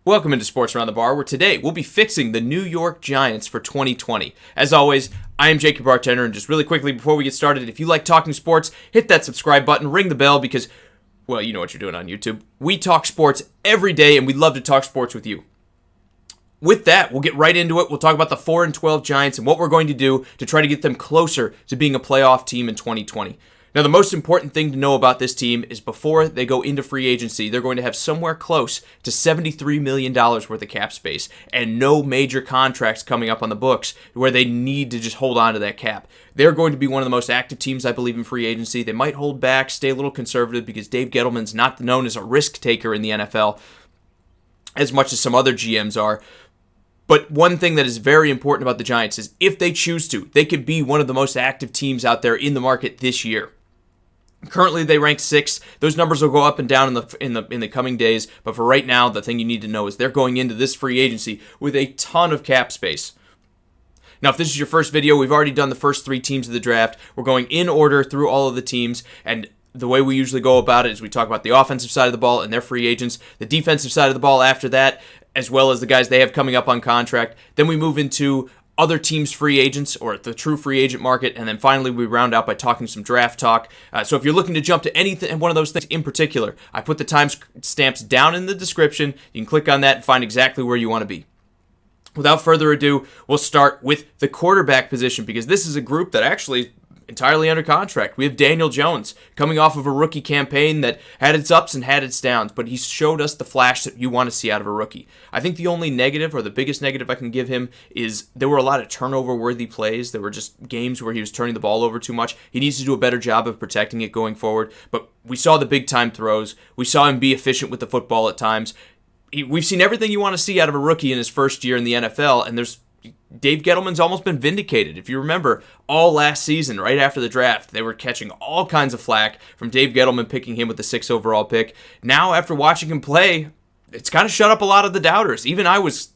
Welcome into Sports Around the Bar, where today we'll be fixing the New York Giants for 2020. As always, I am Jake, your bartender, and just really quickly before we get started, if you like talking sports, hit that subscribe button, ring the bell, because, well, you know what you're doing on YouTube. We talk sports every day, and we'd love to talk sports with you. With that, we'll get right into it. We'll talk about the 4-12 Giants and what we're going to do to try to get them closer to being a playoff team in 2020. Now, the most important thing to know about this team is before they go into free agency, they're going to have somewhere close to $73 million worth of cap space and no major contracts coming up on the books where they need to just hold on to that cap. They're going to be one of the most active teams, I believe, in free agency. They might hold back, stay a little conservative because Dave Gettleman's not known as a risk taker in the NFL as much as some other GMs are. But one thing that is very important about the Giants is if they choose to, they could be one of the most active teams out there in the market this year. Currently, they rank 6th. Those numbers will go up and down in the coming days. But for right now, the thing you need to know is they're going into this free agency with a ton of cap space. Now, if this is your first video, we've already done the first 3 teams of the draft. We're going in order through all of the teams, and the way we usually go about it is we talk about the offensive side of the ball and their free agents, the defensive side of the ball after that, as well as the guys they have coming up on contract. Then we move into other teams' free agents or the true free agent market, and then finally we round out by talking some draft talk. So if you're looking to jump to anything, one of those things in particular, I put the timestamps down in the description. You can click on that and find exactly where you want to be. Without further ado, we'll start with the quarterback position because this is a group that actually entirely under contract. We have Daniel Jones coming off of a rookie campaign that had its ups and had its downs, but he showed us the flash that you want to see out of a rookie. I think the only negative, or the biggest negative I can give him, is there were a lot of turnover-worthy plays. There were just games where he was turning the ball over too much. He needs to do a better job of protecting it going forward, but we saw the big-time throws. We saw him be efficient with the football at times. We've seen everything you want to see out of a rookie in his first year in the NFL, and Dave Gettleman's almost been vindicated. If you remember, all last season, right after the draft, they were catching all kinds of flack from Dave Gettleman picking him with the 6th overall pick. Now, after watching him play, it's kind of shut up a lot of the doubters. Even I was,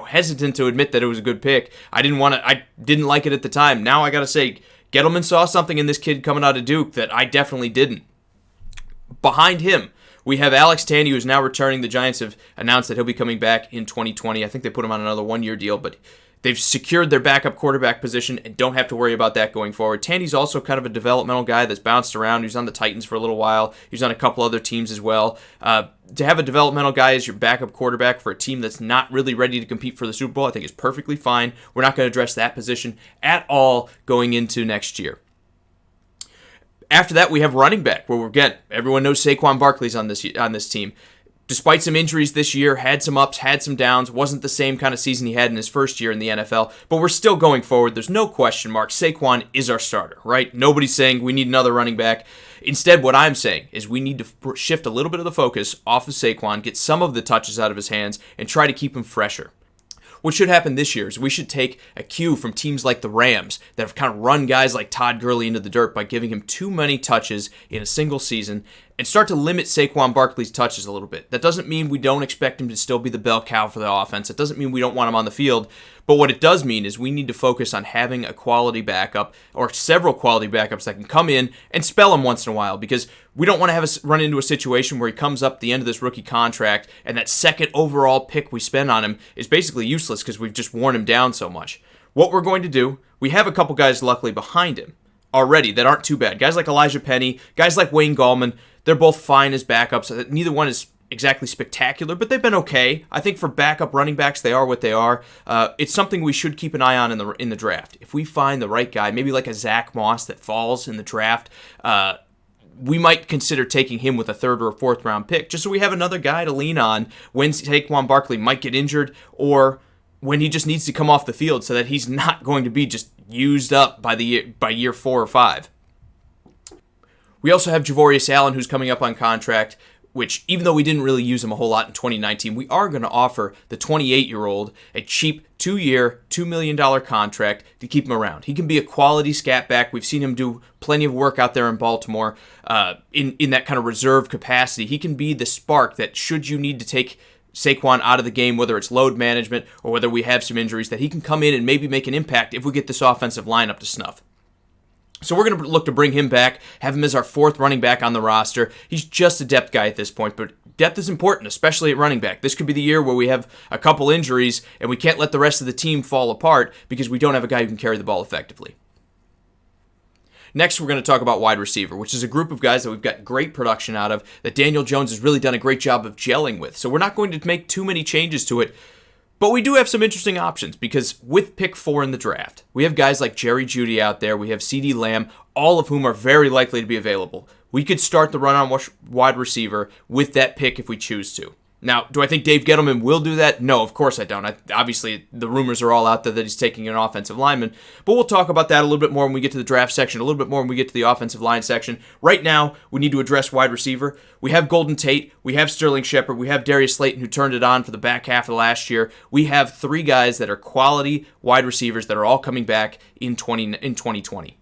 hesitant to admit that it was a good pick. I didn't like it at the time. Now I got to say, Gettleman saw something in this kid coming out of Duke that I definitely didn't. Behind him, we have Alex Tandy, who is now returning. The Giants have announced that he'll be coming back in 2020. I think they put him on another 1-year deal, but they've secured their backup quarterback position and don't have to worry about that going forward. Tandy's also kind of a developmental guy that's bounced around. He was on the Titans for a little while. He was on a couple other teams as well. To have a developmental guy as your backup quarterback for a team that's not really ready to compete for the Super Bowl, I think is perfectly fine. We're not going to address that position at all going into next year. After that, we have running back, where again, everyone knows Saquon Barkley's on this team. Despite some injuries this year, had some ups, had some downs, wasn't the same kind of season he had in his first year in the NFL, but we're still going forward. There's no question mark. Saquon is our starter, right? Nobody's saying we need another running back. Instead, what I'm saying is we need to shift a little bit of the focus off of Saquon, get some of the touches out of his hands, and try to keep him fresher. What should happen this year is we should take a cue from teams like the Rams that have kind of run guys like Todd Gurley into the dirt by giving him too many touches in a single season and start to limit Saquon Barkley's touches a little bit. That doesn't mean we don't expect him to still be the bell cow for the offense. It doesn't mean we don't want him on the field. But what it does mean is we need to focus on having a quality backup or several quality backups that can come in and spell him once in a while, because we don't want to run into a situation where he comes up at the end of this rookie contract and that 2nd overall pick we spend on him is basically useless because we've just worn him down so much. What we're going to do, we have a couple guys luckily behind him already that aren't too bad. Guys like Elijah Penny, guys like Wayne Gallman, they're both fine as backups. Neither one is exactly spectacular, but they've been okay. I think for backup running backs, they are what they are. It's something we should keep an eye on in the draft. If we find the right guy, maybe like a Zach Moss that falls in the draft, we might consider taking him with a 3rd or a 4th round pick, just so we have another guy to lean on when Saquon Barkley might get injured or when he just needs to come off the field, so that he's not going to be just used up by year 4 or 5. We also have Javorius Allen, who's coming up on contract, which, even though we didn't really use him a whole lot in 2019, we are going to offer the 28-year-old a cheap 2-year, $2 million contract to keep him around. He can be a quality scat back. We've seen him do plenty of work out there in Baltimore in that kind of reserve capacity. He can be the spark that, should you need to take Saquon out of the game, whether it's load management or whether we have some injuries, that he can come in and maybe make an impact if we get this offensive line up to snuff. So we're going to look to bring him back, have him as our fourth running back on the roster. He's just a depth guy at this point, but depth is important, especially at running back. This could be the year where we have a couple injuries and we can't let the rest of the team fall apart because we don't have a guy who can carry the ball effectively. Next, we're going to talk about wide receiver, which is a group of guys that we've got great production out of, that Daniel Jones has really done a great job of gelling with. So we're not going to make too many changes to it, but we do have some interesting options because with pick 4 in the draft, we have guys like Jerry Jeudy out there, we have CeeDee Lamb, all of whom are very likely to be available. We could start the run on wide receiver with that pick if we choose to. Now, do I think Dave Gettleman will do that? No, of course I don't. Obviously, the rumors are all out there that he's taking an offensive lineman, but we'll talk about that a little bit more when we get to the draft section, a little bit more when we get to the offensive line section. Right now, we need to address wide receiver. We have Golden Tate, we have Sterling Shepard, we have Darius Slayton, who turned it on for the back half of last year. We have 3 guys that are quality wide receivers that are all coming back in 2020.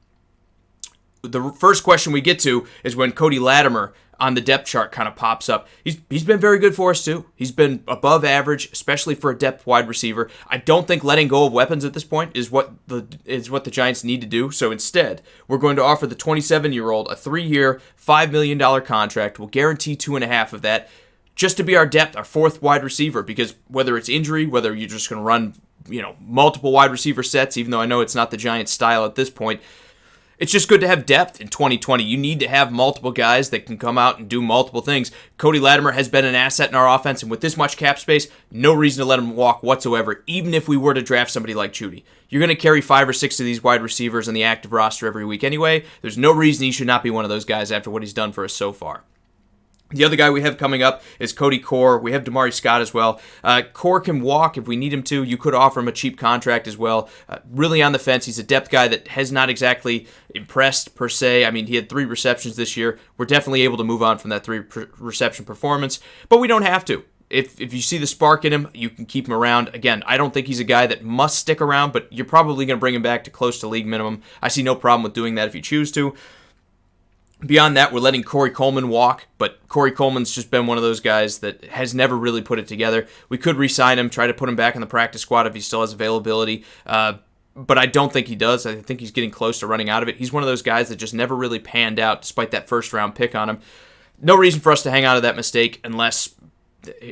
The first question we get to is when Cody Latimer on the depth chart kind of pops up. He's been very good for us too. He's been above average, especially for a depth wide receiver. I don't think letting go of weapons at this point is what the Giants need to do. So instead, we're going to offer the 27-year-old a 3-year, $5 million contract. We'll guarantee 2.5 of that just to be our depth, our 4th wide receiver, because whether it's injury, whether you're just going to run, multiple wide receiver sets, even though I know it's not the Giants' style at this point, it's just good to have depth in 2020. You need to have multiple guys that can come out and do multiple things. Cody Latimer has been an asset in our offense, and with this much cap space, no reason to let him walk whatsoever, even if we were to draft somebody like Jeudy. You're going to carry 5 or 6 of these wide receivers on the active roster every week anyway. There's no reason he should not be one of those guys after what he's done for us so far. The other guy we have coming up is Cody Core. We have Damari Scott as well. Core can walk if we need him to. You could offer him a cheap contract as well. Really on the fence. He's a depth guy that has not exactly impressed per se. I mean, he had 3 receptions this year. We're definitely able to move on from that 3 reception performance, but we don't have to. If you see the spark in him, you can keep him around. Again, I don't think he's a guy that must stick around, but you're probably going to bring him back to close to league minimum. I see no problem with doing that if you choose to. Beyond that, we're letting Corey Coleman walk, but Corey Coleman's just been one of those guys that has never really put it together. We could re-sign him, try to put him back in the practice squad if he still has availability, but I don't think he does. I think he's getting close to running out of it. He's one of those guys that just never really panned out despite that first-round pick on him. No reason for us to hang on to that mistake unless,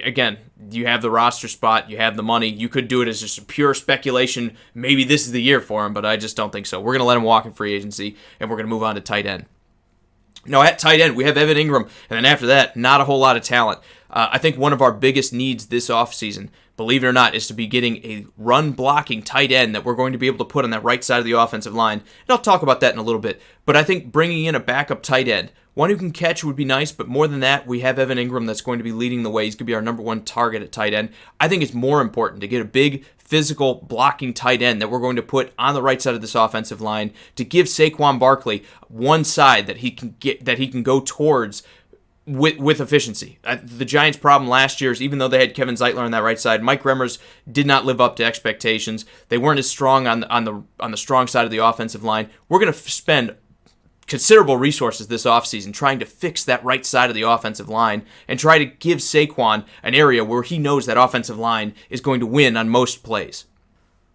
again, you have the roster spot, you have the money. You could do it as just a pure speculation. Maybe this is the year for him, but I just don't think so. We're going to let him walk in free agency, and we're going to move on to tight end. Now, at tight end, we have Evan Ingram, and then after that, not a whole lot of talent. I think one of our biggest needs this offseason, believe it or not, is to be getting a run-blocking tight end that we're going to be able to put on that right side of the offensive line. And I'll talk about that in a little bit. But I think bringing in a backup tight end, one who can catch would be nice, but more than that, we have Evan Ingram that's going to be leading the way. He's going to be our number 1 target at tight end. I think it's more important to get a big, physical, blocking tight end that we're going to put on the right side of this offensive line to give Saquon Barkley one side that he can go towards with efficiency. The Giants' problem last year is even though they had Kevin Zeitler on that right side, Mike Remmers did not live up to expectations. They weren't as strong on the strong side of the offensive line. We're going to spend considerable resources this offseason trying to fix that right side of the offensive line and try to give Saquon an area where he knows that offensive line is going to win on most plays.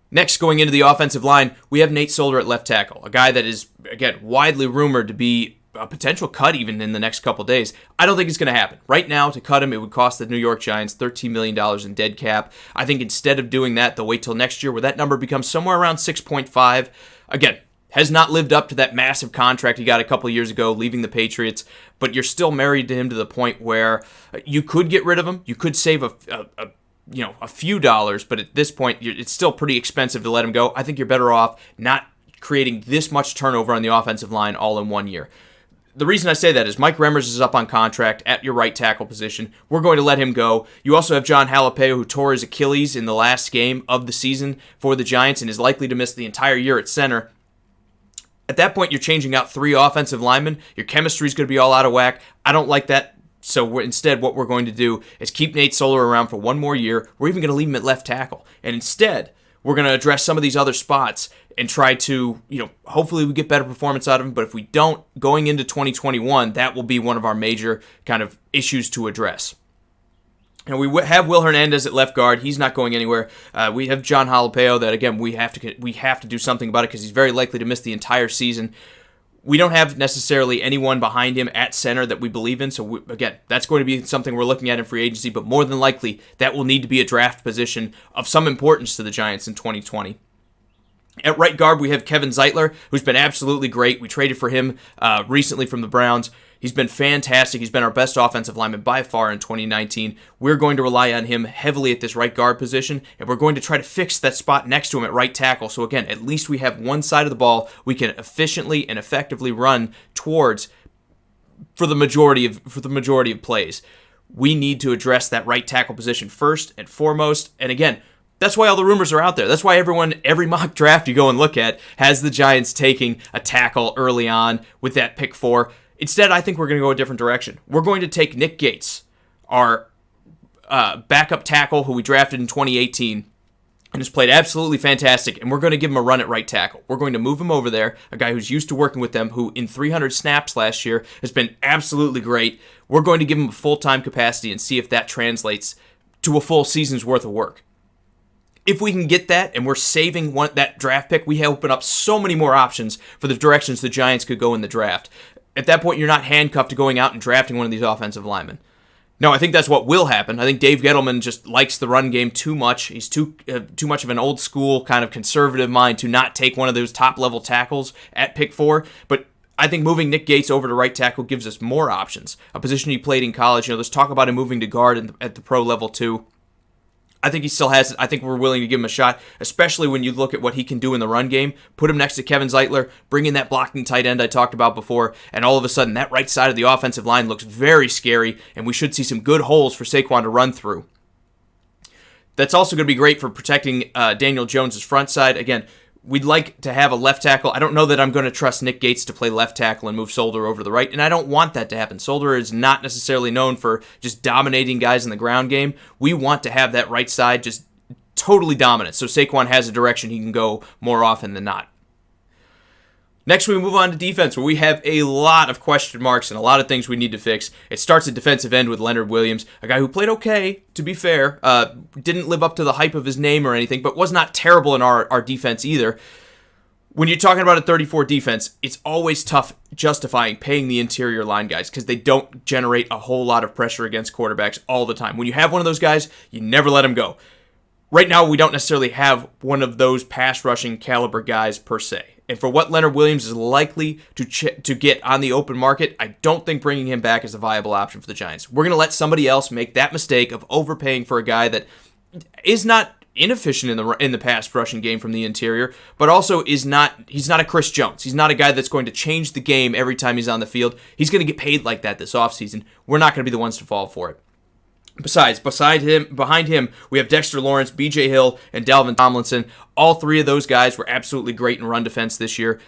Next, going into the offensive line, we have Nate Solder at left tackle, a guy that is, again, widely rumored to be a potential cut even in the next couple days. I don't think it's going to happen. Right now, to cut him, it would cost the New York Giants $13 million in dead cap. I think instead of doing that, they'll wait till next year where that number becomes somewhere around 6.5. Again, has not lived up to that massive contract he got a couple of years ago, leaving the Patriots, but you're still married to him to the point where you could get rid of him. You could save a few dollars, but at this point, it's still pretty expensive to let him go. I think you're better off not creating this much turnover on the offensive line all in 1 year. The reason I say that is Mike Remmers is up on contract at your right tackle position. We're going to let him go. You also have John Halapeo, who tore his Achilles in the last game of the season for the Giants and is likely to miss the entire year at center. At that point, you're changing out 3 offensive linemen. Your chemistry is going to be all out of whack. I don't like that. So instead, what we're going to do is keep Nate Solder around for 1 more year. We're even going to leave him at left tackle. And instead, we're going to address some of these other spots and try to, hopefully we get better performance out of him. But if we don't, going into 2021, that will be one of our major kind of issues to address. And we have Will Hernandez at left guard. He's not going anywhere. We have John Halapeo that, again, we have to do something about it because he's very likely to miss the entire season. We don't have necessarily anyone behind him at center that we believe in. So, again, that's going to be something we're looking at in free agency. But more than likely, that will need to be a draft position of some importance to the Giants in 2020. At right guard, we have Kevin Zeitler, who's been absolutely great. We traded for him recently from the Browns. He's been fantastic. He's been our best offensive lineman by far in 2019. We're going to rely on him heavily at this right guard position, and we're going to try to fix that spot next to him at right tackle. So again, at least we have one side of the ball we can efficiently and effectively run towards for the majority of plays. We need to address that right tackle position first and foremost. And again, that's why all the rumors are out there. That's why every mock draft you go and look at has the Giants taking a tackle early on with that pick 4. Instead, I think we're going to go a different direction. We're going to take Nick Gates, our backup tackle who we drafted in 2018, and has played absolutely fantastic, and we're going to give him a run at right tackle. We're going to move him over there, a guy who's used to working with them, who in 300 snaps last year has been absolutely great. We're going to give him a full-time capacity and see if that translates to a full season's worth of work. If we can get that, and we're saving that draft pick, we open up so many more options for the directions the Giants could go in the draft. At that point, you're not handcuffed to going out and drafting one of these offensive linemen. No, I think that's what will happen. I think Dave Gettleman just likes the run game too much. He's too much of an old school kind of conservative mind to not take one of those top-level tackles at pick 4. But I think moving Nick Gates over to right tackle gives us more options. A position he played in college. There's talk about him moving to guard at the pro level too. I think he still has it. I think we're willing to give him a shot, especially when you look at what he can do in the run game. Put him next to Kevin Zeitler, bring in that blocking tight end I talked about before, and all of a sudden that right side of the offensive line looks very scary, and we should see some good holes for Saquon to run through. That's also going to be great for protecting Daniel Jones' front side. Again, we'd like to have a left tackle. I don't know that I'm going to trust Nick Gates to play left tackle and move Solder over to the right, and I don't want that to happen. Solder is not necessarily known for just dominating guys in the ground game. We want to have that right side just totally dominant, so Saquon has a direction he can go more often than not. Next, we move on to defense, where we have a lot of question marks and a lot of things we need to fix. It starts at defensive end with Leonard Williams, a guy who played okay, to be fair. Didn't live up to the hype of his name or anything, but was not terrible in our defense either. When you're talking about a 34 defense, it's always tough justifying paying the interior line guys because they don't generate a whole lot of pressure against quarterbacks all the time. When you have one of those guys, you never let them go. Right now, we don't necessarily have one of those pass rushing caliber guys per se. And for what Leonard Williams is likely to get on the open market, I don't think bringing him back is a viable option for the Giants. We're going to let somebody else make that mistake of overpaying for a guy that is not inefficient in the pass rushing game from the interior, but also he's not a Chris Jones. He's not a guy that's going to change the game every time he's on the field. He's going to get paid like that this offseason. We're not going to be the ones to fall for it. Besides, behind him, we have Dexter Lawrence, B.J. Hill, and Dalvin Tomlinson. All three of those guys were absolutely great in run defense this year.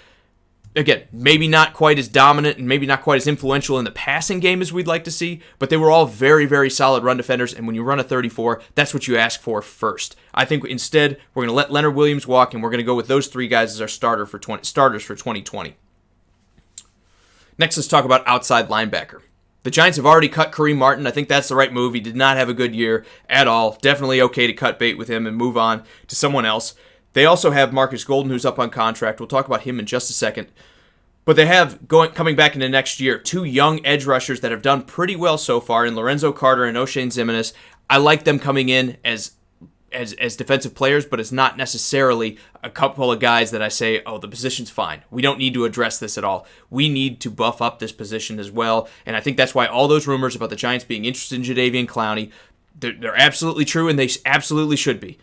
Again, maybe not quite as dominant and maybe not quite as influential in the passing game as we'd like to see, but they were all very, very solid run defenders, and when you run a 34, that's what you ask for first. I think instead, we're going to let Leonard Williams walk, and we're going to go with those three guys as our starters for 2020. Next, let's talk about outside linebacker. The Giants have already cut Kareem Martin. I think that's the right move. He did not have a good year at all. Definitely okay to cut bait with him and move on to someone else. They also have Marcus Golden, who's up on contract. We'll talk about him in just a second. But they have, coming back into next year, two young edge rushers that have done pretty well so far in Lorenzo Carter and O'Shane Ximines. I like them coming in as defensive players, but it's not necessarily a couple of guys that I say, oh, the position's fine. We don't need to address this at all. We need to buff up this position as well, and I think that's why all those rumors about the Giants being interested in Jadeveon Clowney, they're absolutely true, and they absolutely should be.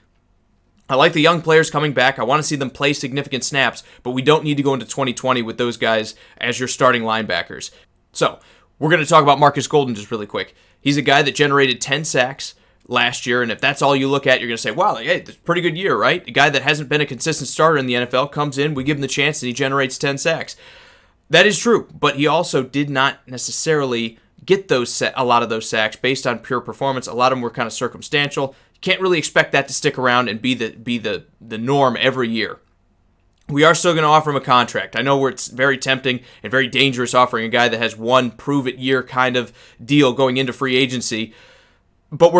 I like the young players coming back. I want to see them play significant snaps, but we don't need to go into 2020 with those guys as your starting linebackers. So, we're going to talk about Marcus Golden just really quick. He's a guy that generated 10 sacks last year, and if that's all you look at, you're going to say, wow, hey, that's a pretty good year, right? A guy that hasn't been a consistent starter in the NFL comes in, we give him the chance, and he generates 10 sacks. That is true, but he also did not necessarily get a lot of those sacks based on pure performance. A lot of them were kind of circumstantial. You can't really expect that to stick around and be the norm every year. We are still going to offer him a contract. I know where it's very tempting and very dangerous offering a guy that has one prove-it year kind of deal going into free agency. But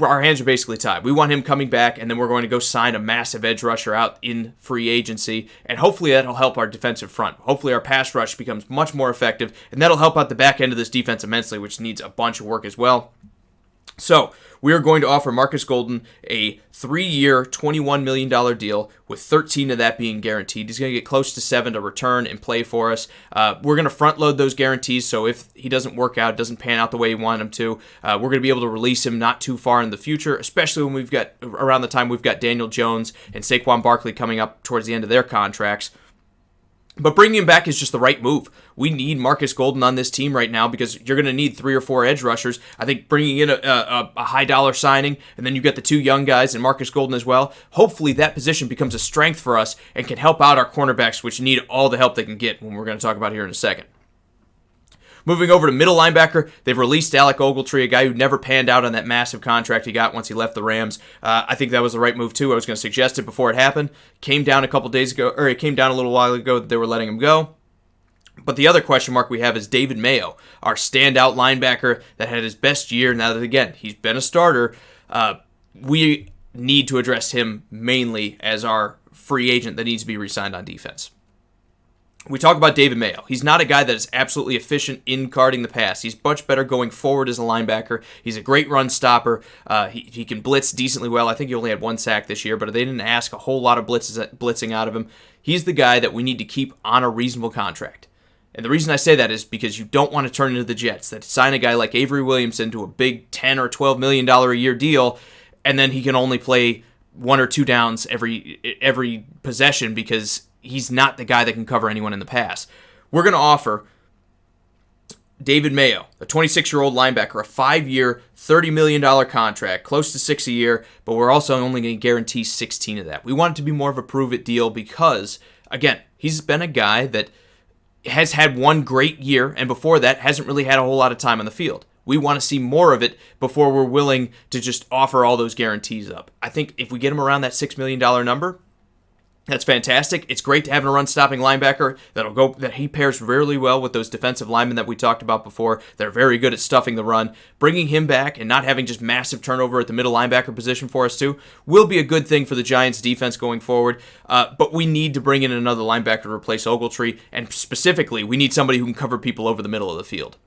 our hands are basically tied. We want him coming back, and then we're going to go sign a massive edge rusher out in free agency, and hopefully that'll help our defensive front. Hopefully our pass rush becomes much more effective, and that'll help out the back end of this defense immensely, which needs a bunch of work as well. So, we are going to offer Marcus Golden a 3-year, $21 million deal, with 13 of that being guaranteed. He's going to get close to 7 to return and play for us. We're going to front load those guarantees, so if he doesn't work out, doesn't pan out the way we want him to, we're going to be able to release him not too far in the future, especially when we've got, around the time we've got Daniel Jones and Saquon Barkley coming up towards the end of their contracts. But bringing him back is just the right move. We need Marcus Golden on this team right now because you're going to need 3 or 4 edge rushers. I think bringing in a high-dollar signing, and then you get the 2 young guys and Marcus Golden as well, hopefully that position becomes a strength for us and can help out our cornerbacks, which need all the help they can get, when we're going to talk about here in a second. Moving over to middle linebacker, they've released Alec Ogletree, a guy who never panned out on that massive contract he got once he left the Rams. I think that was the right move too. I was going to suggest it before it happened. Came down it came down a little while ago that they were letting him go. But the other question mark we have is David Mayo, our standout linebacker that had his best year. Now that, again, he's been a starter, we need to address him mainly as our free agent that needs to be re-signed on defense. We talk about David Mayo. He's not a guy that is absolutely efficient in guarding the pass. He's much better going forward as a linebacker. He's a great run stopper. He can blitz decently well. I think he only had 1 sack this year, but they didn't ask a whole lot of blitzing out of him. He's the guy that we need to keep on a reasonable contract. And the reason I say that is because you don't want to turn into the Jets, that sign a guy like Avery Williamson to a big $10 or $12 million a year deal, and then he can only play 1 or 2 downs every possession because he's not the guy that can cover anyone in the pass. We're going to offer David Mayo, a 26-year-old linebacker, a 5-year, $30 million contract, close to $6 a year, but we're also only going to guarantee 16 of that. We want it to be more of a prove-it deal because, again, he's been a guy that has had 1 great year, and before that hasn't really had a whole lot of time on the field. We want to see more of it before we're willing to just offer all those guarantees up. I think if we get him around that $6 million number, that's fantastic. It's great to have a run-stopping linebacker that he pairs really well with those defensive linemen that we talked about before. They're very good at stuffing the run. Bringing him back and not having just massive turnover at the middle linebacker position for us too will be a good thing for the Giants' defense going forward. But we need to bring in another linebacker to replace Ogletree, and specifically, we need somebody who can cover people over the middle of the field.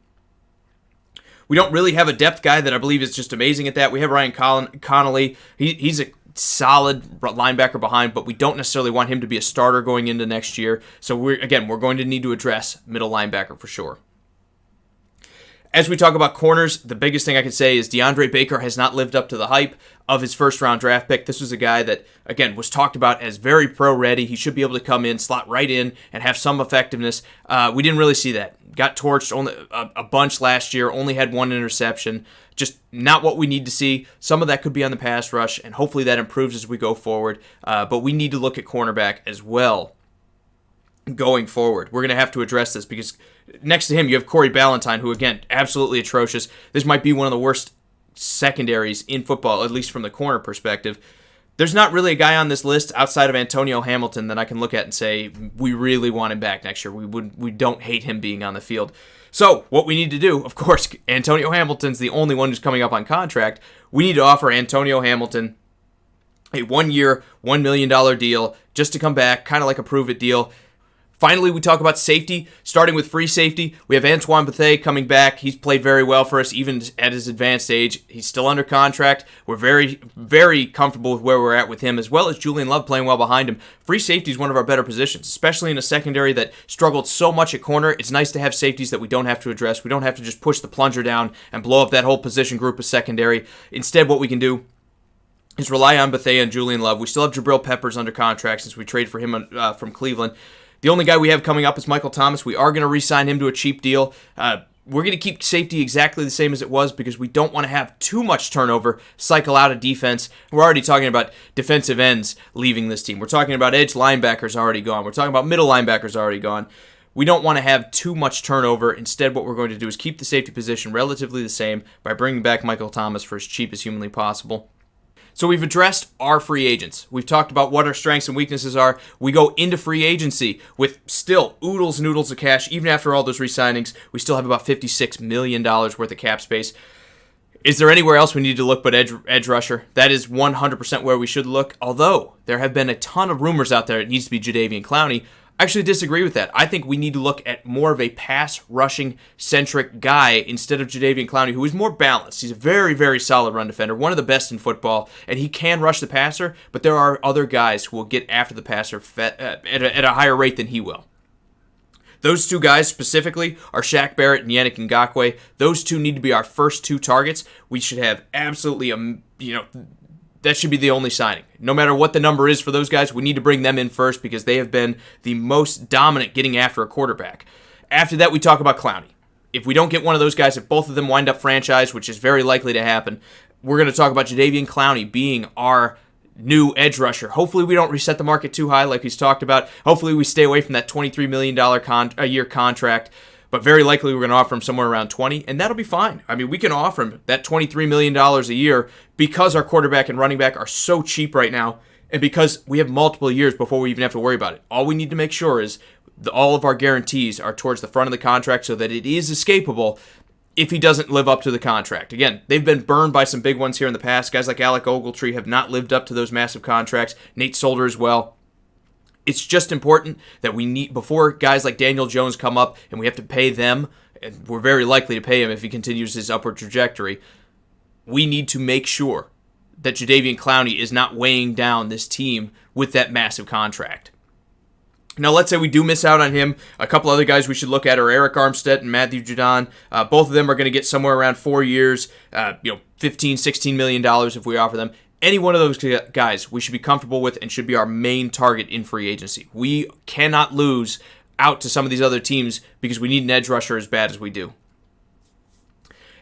We don't really have a depth guy that I believe is just amazing at that. We have Ryan Connolly. He's a solid linebacker behind, but we don't necessarily want him to be a starter going into next year. So we're going to need to address middle linebacker for sure. As we talk about corners, the biggest thing I can say is DeAndre Baker has not lived up to the hype of his first-round draft pick. This was a guy that, again, was talked about as very pro-ready. He should be able to come in, slot right in, and have some effectiveness. We didn't really see that. Got torched only a bunch last year, only had 1 interception. Just not what we need to see. Some of that could be on the pass rush, and hopefully that improves as we go forward. But we need to look at cornerback as well going forward. We're going to have to address this because next to him you have Corey Ballantyne, who, again, absolutely atrocious. This might be one of the worst secondaries in football, at least from the corner perspective. There's not really a guy on this list outside of Antonio Hamilton that I can look at and say we really want him back next year. We don't hate him being on the field. So what we need to do, of course, Antonio Hamilton's the only one who's coming up on contract. We need to offer Antonio Hamilton a 1-year, $1 million deal just to come back, kind of like a prove-it deal. Finally, we talk about safety, starting with free safety. We have Antoine Bethea coming back. He's played very well for us, even at his advanced age. He's still under contract. We're very, very comfortable with where we're at with him, as well as Julian Love playing well behind him. Free safety is one of our better positions, especially in a secondary that struggled so much at corner. It's nice to have safeties that we don't have to address. We don't have to just push the plunger down and blow up that whole position group of secondary. Instead, what we can do is rely on Bethea and Julian Love. We still have Jabril Peppers under contract since we traded for him from Cleveland. The only guy we have coming up is Michael Thomas. We are going to re-sign him to a cheap deal. We're going to keep safety exactly the same as it was because we don't want to have too much turnover, cycle out of defense. We're already talking about defensive ends leaving this team. We're talking about edge linebackers already gone. We're talking about middle linebackers already gone. We don't want to have too much turnover. Instead, what we're going to do is keep the safety position relatively the same by bringing back Michael Thomas for as cheap as humanly possible. So we've addressed our free agents. We've talked about what our strengths and weaknesses are. We go into free agency with still oodles and oodles of cash. Even after all those re-signings, we still have about $56 million worth of cap space. Is there anywhere else we need to look but edge rusher? That is 100% where we should look, although there have been a ton of rumors out there it needs to be Jadeveon Clowney. I actually disagree with that. I think we need to look at more of a pass-rushing-centric guy instead of Jadeveon Clowney, who is more balanced. He's a very, very solid run defender, one of the best in football, and he can rush the passer, but there are other guys who will get after the passer at a higher rate than he will. Those two guys specifically are Shaq Barrett and Yannick Ngakoue. Those two need to be our first two targets. We should have absolutely, that should be the only signing. No matter what the number is for those guys, we need to bring them in first because they have been the most dominant getting after a quarterback. After that, we talk about Clowney. If we don't get one of those guys, if both of them wind up franchised, which is very likely to happen, we're going to talk about Jadeveon Clowney being our new edge rusher. Hopefully we don't reset the market too high like he's talked about. Hopefully we stay away from that $23 million a year contract, but very likely we're going to offer him somewhere around 20, and that'll be fine. I mean, we can offer him that $23 million a year because our quarterback and running back are so cheap right now, and because we have multiple years before we even have to worry about it. All we need to make sure is all of our guarantees are towards the front of the contract so that it is escapable if he doesn't live up to the contract. Again, they've been burned by some big ones here in the past. Guys like Alec Ogletree have not lived up to those massive contracts. Nate Solder as well. It's just important that we need, before guys like Daniel Jones come up and we have to pay them, and we're very likely to pay him if he continues his upward trajectory, we need to make sure that Jadeveon Clowney is not weighing down this team with that massive contract. Now, let's say we do miss out on him. A couple other guys we should look at are Eric Armstead and Matthew Judon. Both of them are going to get somewhere around 4 years, $15, $16 million if we offer them. Any one of those guys we should be comfortable with and should be our main target in free agency. We cannot lose out to some of these other teams because we need an edge rusher as bad as we do.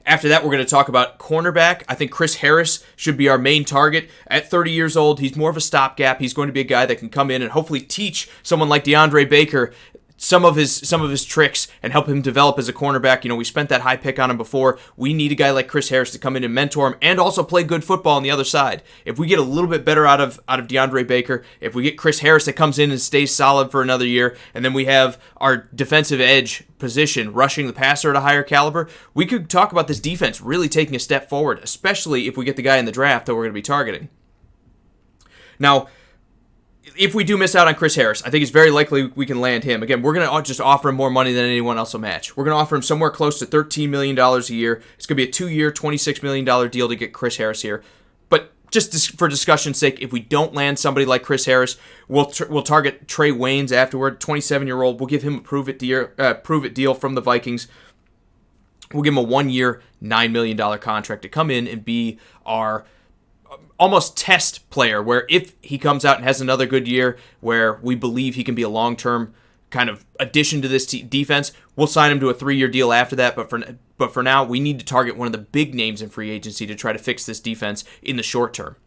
After that, we're going to talk about cornerback. I think Chris Harris should be our main target. At 30 years old, he's more of a stopgap. He's going to be a guy that can come in and hopefully teach someone like DeAndre Baker some of his tricks and help him develop as a cornerback. We spent that high pick on him before. We need a guy like Chris Harris to come in and mentor him and also play good football on the other side. If we get a little bit better out of DeAndre Baker, if we get Chris Harris that comes in and stays solid for another year, and then we have our defensive edge position rushing the passer at a higher caliber, we could talk about this defense really taking a step forward, especially if we get the guy in the draft that we're going to be targeting. Now, if we do miss out on Chris Harris, I think it's very likely we can land him. Again, we're going to just offer him more money than anyone else will match. We're going to offer him somewhere close to $13 million a year. It's going to be a 2-year, $26 million deal to get Chris Harris here. But just for discussion's sake, if we don't land somebody like Chris Harris, we'll target Trey Waynes afterward, 27-year-old. We'll give him a prove it deal from the Vikings. We'll give him a 1-year, $9 million contract to come in and be our almost test player, where if he comes out and has another good year where we believe he can be a long-term kind of addition to this defense, we'll sign him to a 3-year deal after that. But for now, we need to target one of the big names in free agency to try to fix this defense in the short term.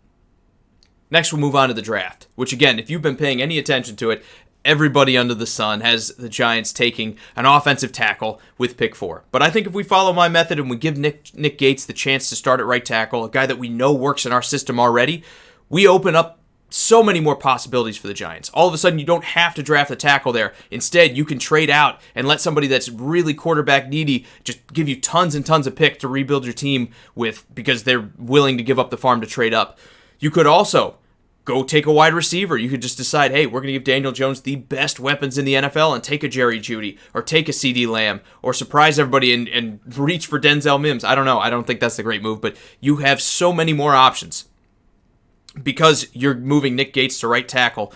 Next, we'll move on to the draft, which again, if you've been paying any attention to it, everybody under the sun has the Giants taking an offensive tackle with pick 4. But I think if we follow my method and we give Nick Gates the chance to start at right tackle, a guy that we know works in our system already, we open up so many more possibilities for the Giants. All of a sudden, you don't have to draft a tackle there. Instead, you can trade out and let somebody that's really quarterback needy just give you tons and tons of picks to rebuild your team with because they're willing to give up the farm to trade up. You could also go take a wide receiver. You could just decide, hey, we're going to give Daniel Jones the best weapons in the NFL and take a Jerry Jeudy or take a CeeDee Lamb or surprise everybody and reach for Denzel Mims. I don't know. I don't think that's the great move, but you have so many more options because you're moving Nick Gates to right tackle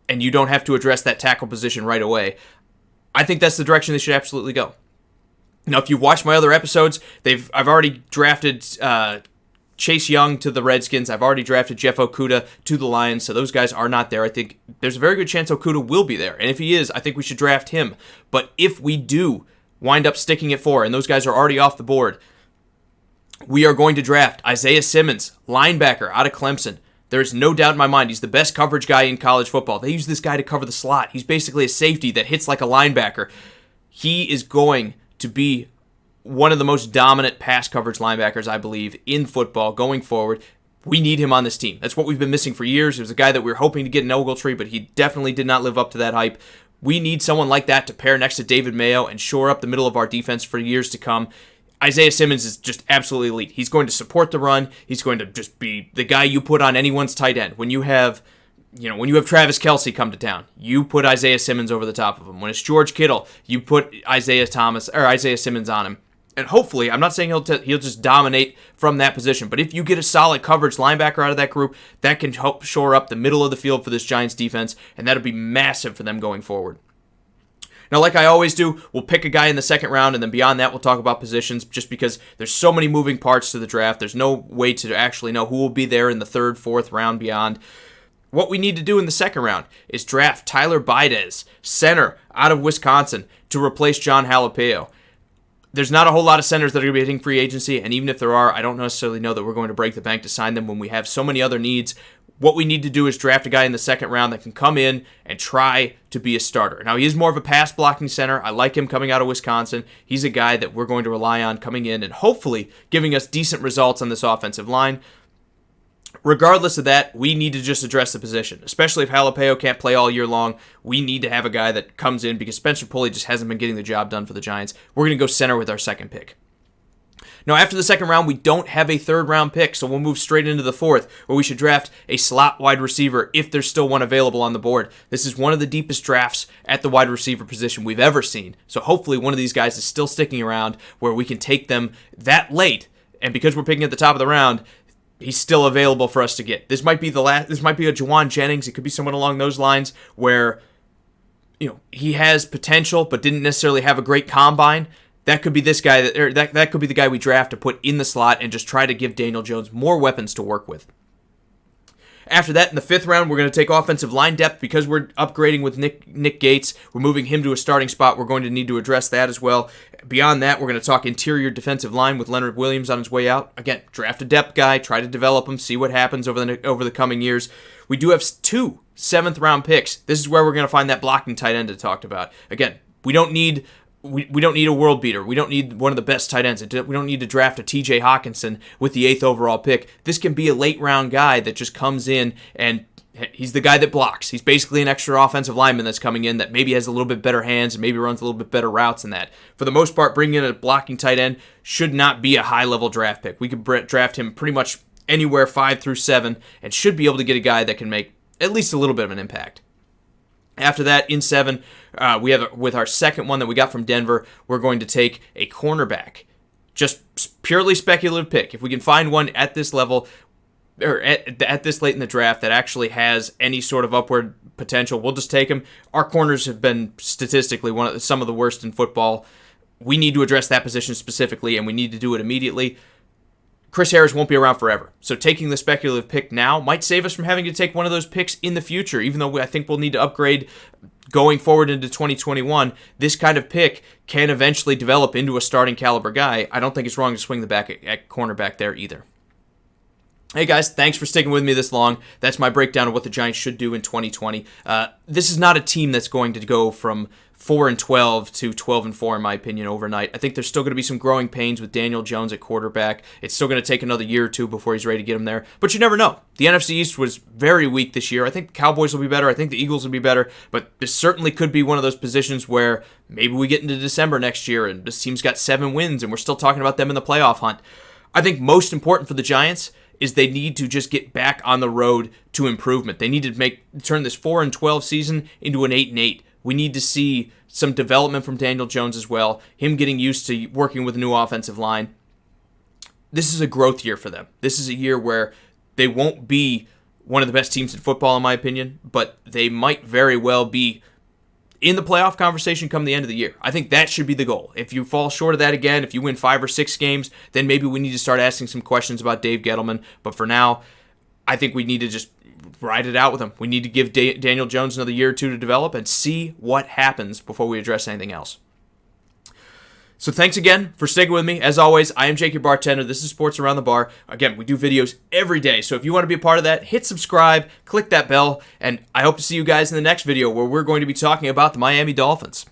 and you don't have to address that tackle position right away. I think that's the direction they should absolutely go. Now, if you watch my other episodes, I've already drafted Chase Young to the Redskins. I've already drafted Jeff Okudah to the Lions, so those guys are not there. I think there's a very good chance Okudah will be there, and if he is, I think we should draft him. But if we do wind up sticking at 4, and those guys are already off the board, we are going to draft Isaiah Simmons, linebacker out of Clemson. There's no doubt in my mind he's the best coverage guy in college football. They use this guy to cover the slot. He's basically a safety that hits like a linebacker. He is going to be one of the most dominant pass coverage linebackers, I believe, in football going forward. We need him on this team. That's what we've been missing for years. It was a guy that we were hoping to get in Ogletree, but he definitely did not live up to that hype. We need someone like that to pair next to David Mayo and shore up the middle of our defense for years to come. Isaiah Simmons is just absolutely elite. He's going to support the run. He's going to just be the guy you put on anyone's tight end. When you have Travis Kelce come to town, you put Isaiah Simmons over the top of him. When it's George Kittle, you put Isaiah Simmons on him. And hopefully, I'm not saying he'll just dominate from that position, but if you get a solid coverage linebacker out of that group, that can help shore up the middle of the field for this Giants defense, and that'll be massive for them going forward. Now, like I always do, we'll pick a guy in the second round, and then beyond that, we'll talk about positions just because there's so many moving parts to the draft. There's no way to actually know who will be there in the third, fourth round beyond. What we need to do in the second round is draft Tyler Baidez, center out of Wisconsin, to replace John Halapeo. There's not a whole lot of centers that are going to be hitting free agency, and even if there are, I don't necessarily know that we're going to break the bank to sign them when we have so many other needs. What we need to do is draft a guy in the second round that can come in and try to be a starter. Now, he is more of a pass-blocking center. I like him coming out of Wisconsin. He's a guy that we're going to rely on coming in and hopefully giving us decent results on this offensive line. Regardless of that, we need to just address the position, especially if Halapeo can't play all year long. We need to have a guy that comes in because Spencer Pulley just hasn't been getting the job done for the Giants. We're going to go center with our second pick. Now, after the second round, we don't have a third round pick, so we'll move straight into the fourth, where we should draft a slot wide receiver if there's still one available on the board. This is one of the deepest drafts at the wide receiver position we've ever seen, so hopefully one of these guys is still sticking around where we can take them that late, and because we're picking at the top of the round, he's still available for us to get. This might be a Juwan Jennings. It could be someone along those lines where he has potential but didn't necessarily have a great combine. That could be this guy, that could be the guy we draft to put in the slot and just try to give Daniel Jones more weapons to work with. After that, in the fifth round, we're going to take offensive line depth because we're upgrading with Nick Gates. We're moving him to a starting spot. We're going to need to address that as well. Beyond that, we're going to talk interior defensive line with Leonard Williams on his way out. Again, draft a depth guy, try to develop him, see what happens over the coming years. We do have 2 seventh-round picks. This is where we're going to find that blocking tight end I talked about. Again, we don't need a world beater. We don't need one of the best tight ends. We don't need to draft a TJ Hawkinson with the 8th overall pick. This can be a late round guy that just comes in and he's the guy that blocks. He's basically an extra offensive lineman that's coming in that maybe has a little bit better hands and maybe runs a little bit better routes than that. For the most part, bringing in a blocking tight end should not be a high-level draft pick. We could draft him pretty much anywhere 5 through 7 and should be able to get a guy that can make at least a little bit of an impact. After that, in 7, we have with our second one that we got from Denver, we're going to take a cornerback. Just purely speculative pick. If we can find one at this level, or at this late in the draft that actually has any sort of upward potential, we'll just take him. Our corners have been statistically some of the worst in football. We need to address that position specifically, and we need to do it immediately. Chris Harris won't be around forever, so taking the speculative pick now might save us from having to take one of those picks in the future, even though I think we'll need to upgrade going forward into 2021. This kind of pick can eventually develop into a starting caliber guy. I don't think it's wrong to swing the back at cornerback there either. Hey guys, thanks for sticking with me this long. That's my breakdown of what the Giants should do in 2020. This is not a team that's going to go from 4-12 to 12-4 in my opinion overnight. I think there's still going to be some growing pains with Daniel Jones at quarterback. It's still going to take another year or two before he's ready to get him there. But you never know. The NFC East was very weak this year. I think the Cowboys will be better. I think the Eagles will be better. But this certainly could be one of those positions where maybe we get into December next year and this team's got 7 wins and we're still talking about them in the playoff hunt. I think most important for the Giants is they need to just get back on the road to improvement. They need to turn this 4-12 season into an 8-8. We need to see some development from Daniel Jones as well, him getting used to working with a new offensive line. This is a growth year for them. This is a year where they won't be one of the best teams in football, in my opinion, but they might very well be in the playoff conversation come the end of the year. I think that should be the goal. If you fall short of that again, if you win 5 or 6 games, then maybe we need to start asking some questions about Dave Gettleman. But for now, I think we need to just ride it out with him. We need to give Daniel Jones another year or two to develop and see what happens before we address anything else. So thanks again for sticking with me. As always, I am Jake, your bartender. This is Sports Around the Bar. Again, we do videos every day, so if you want to be a part of that, hit subscribe, click that bell, and I hope to see you guys in the next video where we're going to be talking about the Miami Dolphins.